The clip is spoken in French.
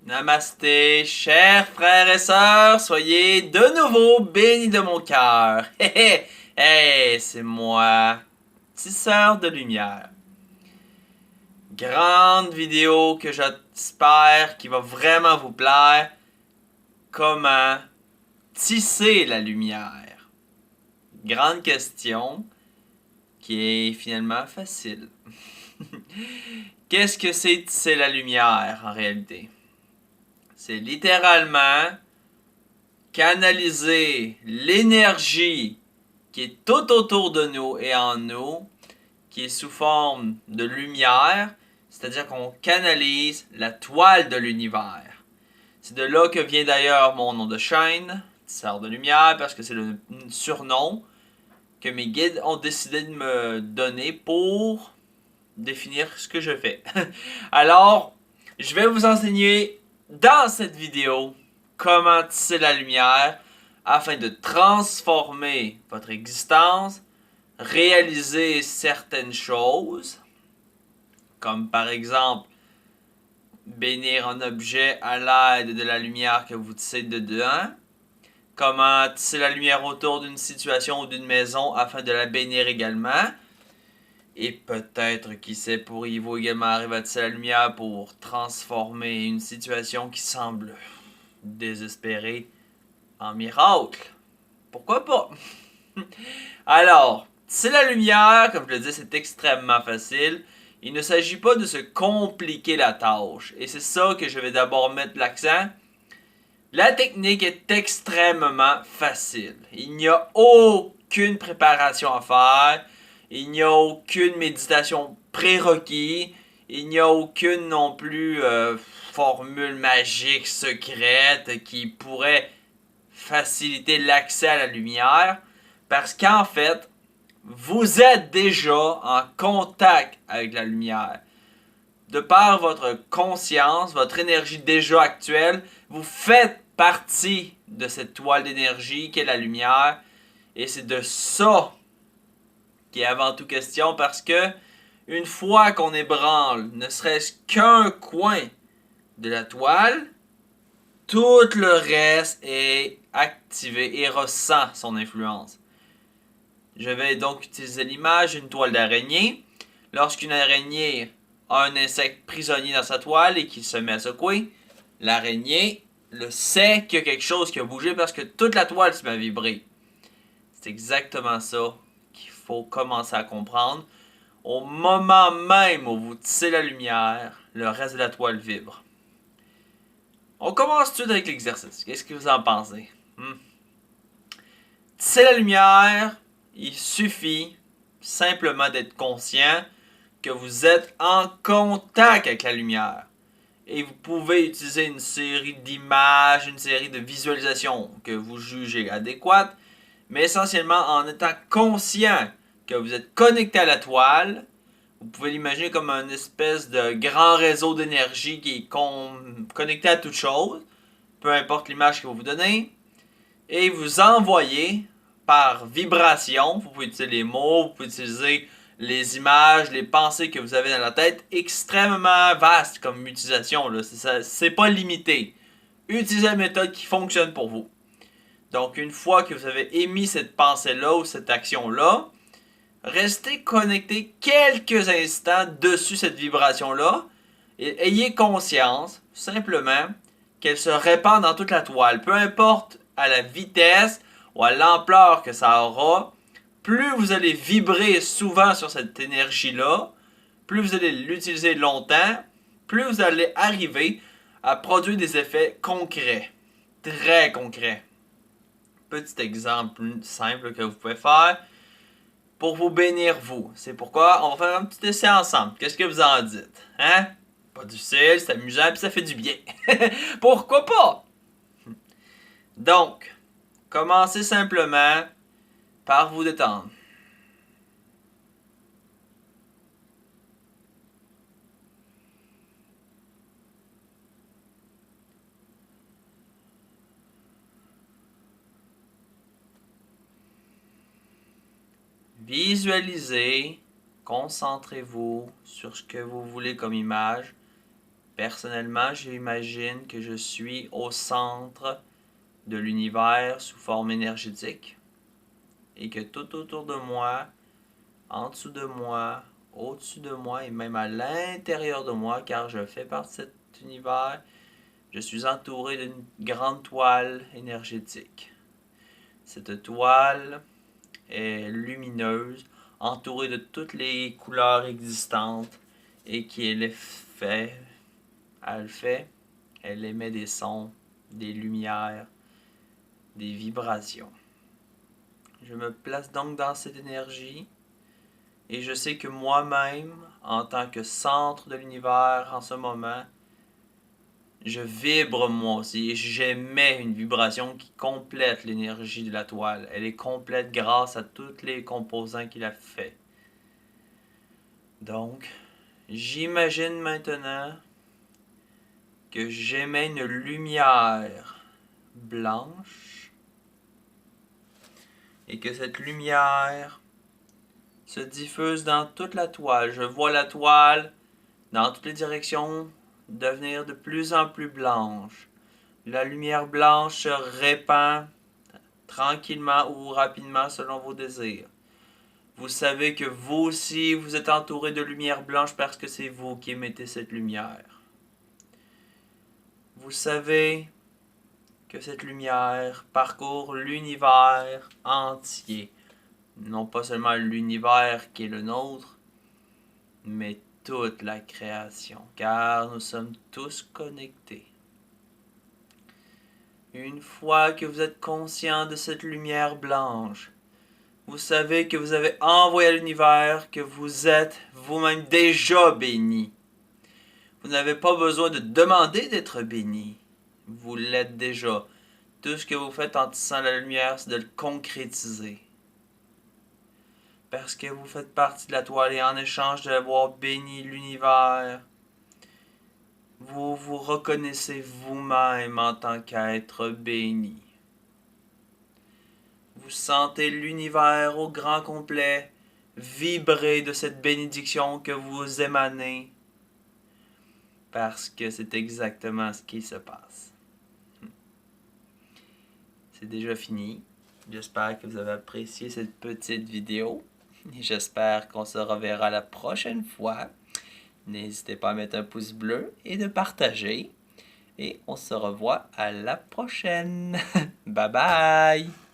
Namasté, chers frères et sœurs, soyez de nouveau bénis de mon cœur. Hé hé, hey, c'est moi, tisseur de lumière. Grande vidéo que j'espère qui va vraiment vous plaire. Comment tisser la lumière? Grande question qui est finalement facile. Qu'est-ce que c'est tisser la lumière en réalité? C'est littéralement canaliser l'énergie qui est tout autour de nous et en nous, qui est sous forme de lumière, c'est-à-dire qu'on canalise la toile de l'univers. C'est de là que vient d'ailleurs mon nom de chaîne, Tisseur de lumière, parce que c'est le surnom que mes guides ont décidé de me donner pour définir ce que je fais. Alors, je vais vous enseigner dans cette vidéo comment tisser la lumière afin de transformer votre existence, réaliser certaines choses, comme par exemple bénir un objet à l'aide de la lumière que vous tissez dedans, comment tisser la lumière autour d'une situation ou d'une maison afin de la bénir également, et peut-être, qui sait, pourriez-vous également arriver à tisser la lumière pour transformer une situation qui semble désespérée en miracle. Pourquoi pas? Alors, tisser la lumière, comme je le dis, c'est extrêmement facile. Il ne s'agit pas de se compliquer la tâche. Et c'est ça que je vais d'abord mettre l'accent. La technique est extrêmement facile. Il n'y a aucune préparation à faire. Il n'y a aucune méditation prérequis. Il n'y a aucune non plus formule magique secrète qui pourrait faciliter l'accès à la lumière. Parce qu'en fait, vous êtes déjà en contact avec la lumière. De par votre conscience, votre énergie déjà actuelle, vous faites partie de cette toile d'énergie qu'est la lumière. Et c'est de ça qui est avant tout question, parce que une fois qu'on ébranle ne serait-ce qu'un coin de la toile, tout le reste est activé et ressent son influence. Je vais donc utiliser l'image d'une toile d'araignée. Lorsqu'une araignée a un insecte prisonnier dans sa toile et qu'il se met à secouer, l'araignée le sait qu'il y a quelque chose qui a bougé parce que toute la toile se met à vibrer. C'est exactement ça qu'il faut commencer à comprendre. Au moment même où vous tissez la lumière, le reste de la toile vibre. On commence tout de suite avec l'exercice. Qu'est-ce que vous en pensez? Tisser la lumière, il suffit simplement d'être conscient que vous êtes en contact avec la lumière. Et vous pouvez utiliser une série d'images, une série de visualisations que vous jugez adéquates, mais essentiellement en étant conscient que vous êtes connecté à la toile. Vous pouvez l'imaginer comme un espèce de grand réseau d'énergie qui est connecté à toute chose, peu importe l'image que vous vous donnez, et vous envoyez par vibration, vous pouvez utiliser les mots, vous pouvez utiliser les images, les pensées que vous avez dans la tête, extrêmement vaste comme utilisation, là. C'est pas limité. Utilisez la méthode qui fonctionne pour vous. Donc, une fois que vous avez émis cette pensée-là ou cette action-là, restez connecté quelques instants dessus cette vibration-là et ayez conscience, simplement, qu'elle se répand dans toute la toile. Peu importe à la vitesse ou à l'ampleur que ça aura, plus vous allez vibrer souvent sur cette énergie-là, plus vous allez l'utiliser longtemps, plus vous allez arriver à produire des effets concrets, très concrets. Petit exemple simple que vous pouvez faire pour vous bénir vous. C'est pourquoi on va faire un petit essai ensemble. Qu'est-ce que vous en dites? Hein? Pas difficile, c'est amusant, puis ça fait du bien. Pourquoi pas? Donc, commencez simplement par vous détendre. Visualisez, concentrez-vous sur ce que vous voulez comme image. Personnellement, j'imagine que je suis au centre de l'univers sous forme énergétique et que tout autour de moi, en dessous de moi, au-dessus de moi et même à l'intérieur de moi, car je fais partie de cet univers, je suis entouré d'une grande toile énergétique. Cette toile est lumineuse, entourée de toutes les couleurs existantes et elle émet des sons, des lumières, des vibrations. Je me place donc dans cette énergie et je sais que moi-même, en tant que centre de l'univers en ce moment, je vibre moi aussi et j'émets une vibration qui complète l'énergie de la toile. Elle est complète grâce à tous les composants qu'il a fait. Donc, j'imagine maintenant que j'émets une lumière blanche et que cette lumière se diffuse dans toute la toile. Je vois la toile dans toutes les directions devenir de plus en plus blanche. La lumière blanche se répand tranquillement ou rapidement selon vos désirs. Vous savez que vous aussi, vous êtes entouré de lumière blanche parce que c'est vous qui émettez cette lumière. Vous savez que cette lumière parcourt l'univers entier. Non pas seulement l'univers qui est le nôtre, mais toute la création, car nous sommes tous connectés. Une fois que vous êtes conscient de cette lumière blanche, vous savez que vous avez envoyé à l'univers, que vous êtes vous-même déjà béni. Vous n'avez pas besoin de demander d'être béni. Vous l'êtes déjà. Tout ce que vous faites en tissant la lumière, c'est de le concrétiser. Parce que vous faites partie de la toile et en échange d'avoir béni l'univers, vous vous reconnaissez vous-même en tant qu'être béni. Vous sentez l'univers au grand complet vibrer de cette bénédiction que vous émanez parce que c'est exactement ce qui se passe. C'est déjà fini. J'espère que vous avez apprécié cette petite vidéo. J'espère qu'on se reverra la prochaine fois. N'hésitez pas à mettre un pouce bleu et de partager. Et on se revoit à la prochaine. Bye bye!